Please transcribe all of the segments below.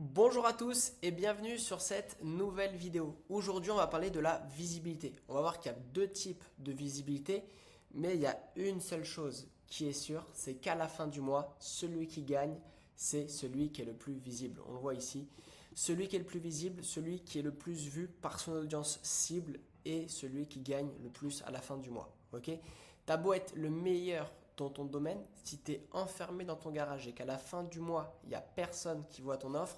Bonjour à tous et bienvenue sur cette nouvelle vidéo. Aujourd'hui, on va parler de la visibilité. On va voir qu'il y a deux types de visibilité, mais il y a une seule chose qui est sûre, c'est qu'à la fin du mois, celui qui gagne, c'est celui qui est le plus visible. On le voit ici. Celui qui est le plus visible, celui qui est le plus vu par son audience cible et celui qui gagne le plus à la fin du mois. Ok? T'as beau être le meilleur dans ton domaine, si tu es enfermé dans ton garage et qu'à la fin du mois, il n'y a personne qui voit ton offre,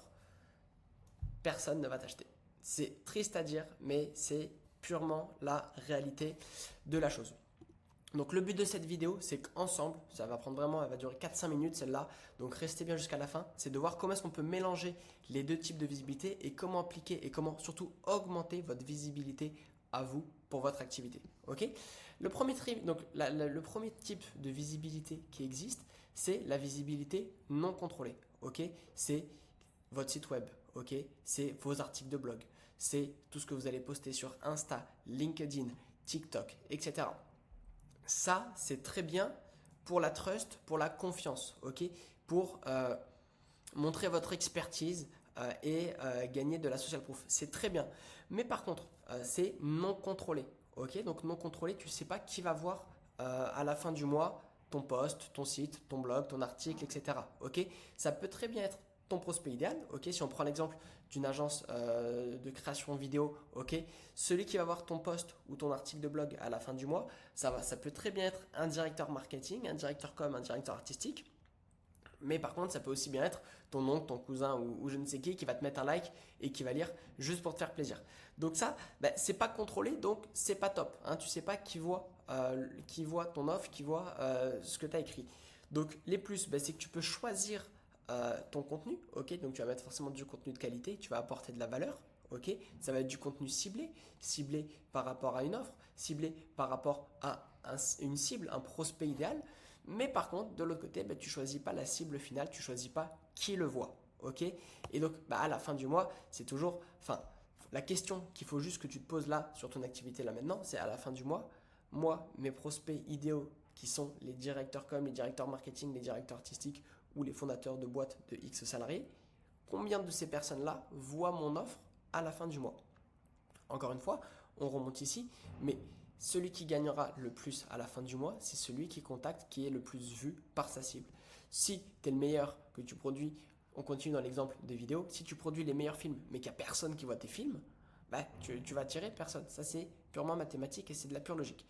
personne ne va t'acheter. C'est triste à dire, mais c'est purement la réalité de la chose. Donc le but de cette vidéo, c'est qu'ensemble, ça va prendre vraiment, elle va durer 4-5 minutes celle-là, donc restez bien jusqu'à la fin, c'est de voir comment est-ce qu'on peut mélanger les deux types de visibilité et comment appliquer et comment surtout augmenter votre visibilité à vous pour votre activité. Ok? Le premier type de visibilité qui existe, c'est la visibilité non contrôlée. Ok? C'est votre site web, ok, c'est vos articles de blog, c'est tout ce que vous allez poster sur Insta, LinkedIn, TikTok, etc. Ça, c'est très bien pour la trust, pour la confiance, ok, pour montrer votre expertise et gagner de la social proof. C'est très bien. Mais par contre, c'est non contrôlé, ok. Donc non contrôlé, tu ne sais pas qui va voir à la fin du mois ton post, ton site, ton blog, ton article, etc. Ok, ça peut très bien être ton prospect idéal, ok. Si on prend l'exemple d'une agence de création vidéo, ok, celui qui va voir ton post ou ton article de blog à la fin du mois, ça peut très bien être un directeur marketing, un directeur com, un directeur artistique. Mais par contre, ça peut aussi bien être ton oncle, ton cousin ou je ne sais qui va te mettre un like et qui va lire juste pour te faire plaisir. Donc ça, c'est pas contrôlé, donc c'est pas top. Hein. Tu sais pas qui voit ton offre, qui voit ce que tu as écrit. Donc les plus, c'est que tu peux choisir ton contenu, ok. Donc tu vas mettre forcément du contenu de qualité, tu vas apporter de la valeur. Ok, ça va être du contenu ciblé, ciblé par rapport à une offre, ciblé par rapport à une cible, un prospect idéal. Mais par contre, de l'autre côté, tu choisis pas la cible finale, tu choisis pas qui le voit. Ok. Et donc, à la fin du mois, c'est toujours, la question qu'il faut juste que tu te poses là sur ton activité là maintenant, c'est à la fin du mois, moi, mes prospects idéaux qui sont les directeurs com, les directeurs marketing, les directeurs artistiques ou les fondateurs de boîtes de X salariés, combien de ces personnes-là voient mon offre à la fin du mois? Encore une fois, on remonte ici, mais celui qui gagnera le plus à la fin du mois, c'est celui qui contacte, qui est le plus vu par sa cible. Si tu es le meilleur que tu produis, on continue dans l'exemple des vidéos, si tu produis les meilleurs films, mais qu'il n'y a personne qui voit tes films, tu vas attirer personne. Ça, c'est purement mathématique et c'est de la pure logique.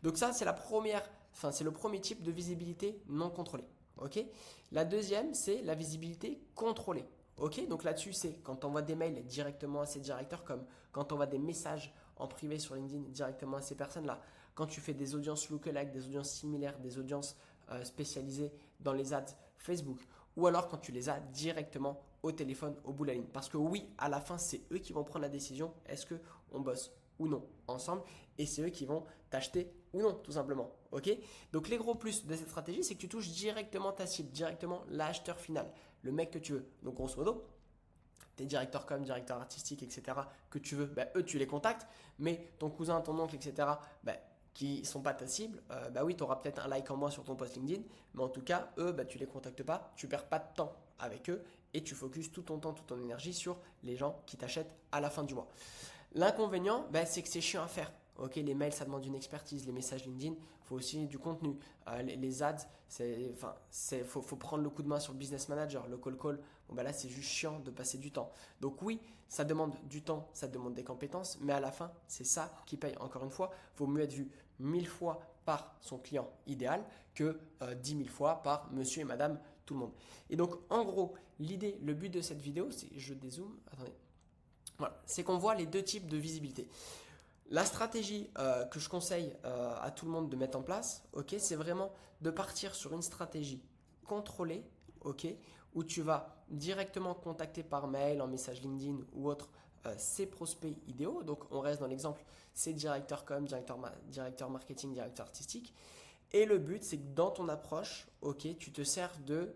Donc ça, c'est le premier type de visibilité non contrôlée. Ok. La deuxième, c'est la visibilité contrôlée. Ok, donc là-dessus, c'est quand tu envoies des mails directement à ces directeurs, comme quand tu envoies des messages en privé sur LinkedIn directement à ces personnes-là, quand tu fais des audiences lookalike, des audiences similaires, des audiences spécialisées dans les ads Facebook, ou alors quand tu les as directement au téléphone, au bout de la ligne. Parce que oui, à la fin, c'est eux qui vont prendre la décision, est-ce qu'on bosse ou non ensemble, et c'est eux qui vont t'acheter ou non, tout simplement. Ok. Donc les gros plus de cette stratégie, c'est que tu touches directement ta cible, directement l'acheteur final, le mec que tu veux. Donc grosso modo, tes directeurs com, directeurs artistiques, etc., que tu veux, eux, tu les contactes, mais ton cousin, ton oncle, etc., qui sont pas ta cible, oui, tu auras peut-être un like en moins sur ton post LinkedIn, mais en tout cas, eux, tu les contactes pas, tu perds pas de temps avec eux et tu focuses tout ton temps, toute ton énergie sur les gens qui t'achètent à la fin du mois. L'inconvénient, c'est que c'est chiant à faire. Ok, les mails, ça demande une expertise. Les messages LinkedIn, faut aussi du contenu. Les ads, faut prendre le coup de main sur le business manager. Le call, là, c'est juste chiant de passer du temps. Donc oui, ça demande du temps, ça demande des compétences, mais à la fin, c'est ça qui paye. Encore une fois, vaut mieux être vu 1000 fois par son client idéal que 10 000 fois par monsieur et madame tout le monde. Et donc, en gros, le but de cette vidéo, c'est, je dézoome, attendez. Voilà, c'est qu'on voit les deux types de visibilité. La stratégie que je conseille à tout le monde de mettre en place, ok, c'est vraiment de partir sur une stratégie contrôlée, ok, où tu vas directement contacter par mail, en message LinkedIn ou autre ces prospects idéaux. Donc on reste dans l'exemple, c'est directeur com, directeur marketing, directeur artistique. Et le but, c'est que dans ton approche, ok, tu te sers de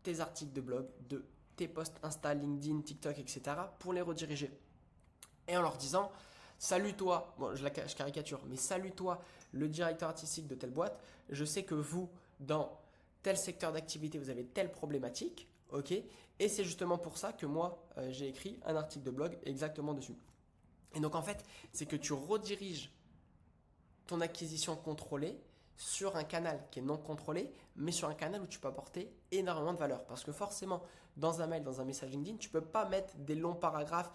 tes articles de blog, de tes posts Insta, LinkedIn, TikTok, etc. pour les rediriger. Et en leur disant, salut toi, bon je caricature, mais salut toi le directeur artistique de telle boîte, je sais que vous, dans tel secteur d'activité, vous avez telle problématique, ok, Et c'est justement pour ça que moi, j'ai écrit un article de blog exactement dessus. Et donc en fait, c'est que tu rediriges ton acquisition contrôlée sur un canal qui est non contrôlé, mais sur un canal où tu peux apporter énormément de valeur. Parce que forcément, dans un mail, dans un message LinkedIn, tu ne peux pas mettre des longs paragraphes,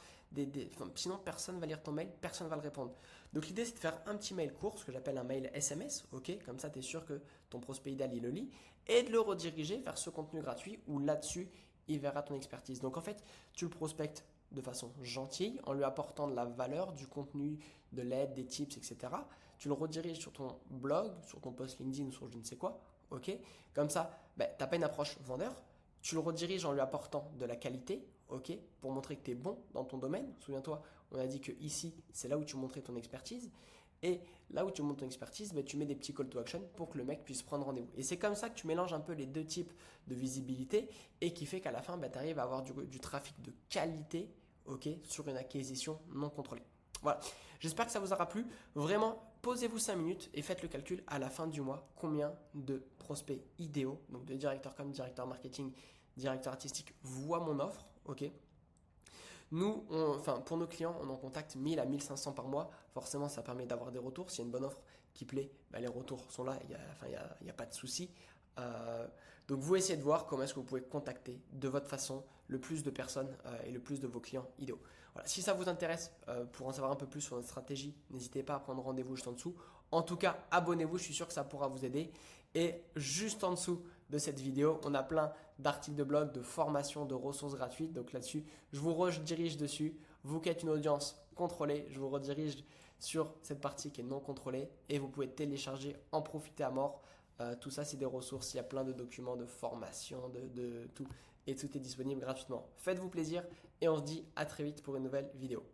sinon personne ne va lire ton mail, personne ne va le répondre. Donc l'idée, c'est de faire un petit mail court, ce que j'appelle un mail SMS, ok. Comme ça, tu es sûr que ton prospect idéal, il le lit, et de le rediriger vers ce contenu gratuit où là-dessus, il verra ton expertise. Donc en fait, tu le prospectes de façon gentille, en lui apportant de la valeur, du contenu, de l'aide, des tips, etc. Tu le rediriges sur ton blog, sur ton post LinkedIn ou sur je ne sais quoi, ok. Comme ça, tu n'as pas une approche vendeur, tu le rediriges en lui apportant de la qualité, ok, pour montrer que tu es bon dans ton domaine. Souviens-toi, on a dit que ici, c'est là où tu montrais ton expertise. Et là où tu montes ton expertise, tu mets des petits call to action pour que le mec puisse prendre rendez-vous. Et c'est comme ça que tu mélanges un peu les deux types de visibilité et qui fait qu'à la fin, tu arrives à avoir du trafic de qualité, ok, sur une acquisition non contrôlée. Voilà, j'espère que ça vous aura plu. Vraiment, posez-vous 5 minutes et faites le calcul à la fin du mois. Combien de prospects idéaux, donc de directeurs comme directeur marketing, directeur artistique, voient mon offre, ok. Nous, pour nos clients, on en contacte 1000 à 1500 par mois. Forcément, ça permet d'avoir des retours. S'il y a une bonne offre qui plaît, les retours sont là. Il n'y a pas de souci. Donc, vous essayez de voir comment est-ce que vous pouvez contacter de votre façon le plus de personnes et le plus de vos clients idéaux. Voilà. Si ça vous intéresse, pour en savoir un peu plus sur notre stratégie, n'hésitez pas à prendre rendez-vous juste en dessous. En tout cas, abonnez-vous, je suis sûr que ça pourra vous aider. Et juste en dessous de cette vidéo, on a plein d'articles de blog, de formations, de ressources gratuites. Donc là-dessus, je vous redirige dessus. Vous qui êtes une audience contrôlée, je vous redirige sur cette partie qui est non contrôlée et vous pouvez télécharger, en profiter à mort. Tout ça, c'est des ressources. Il y a plein de documents, de formation, de tout. Et tout est disponible gratuitement. Faites-vous plaisir et on se dit à très vite pour une nouvelle vidéo.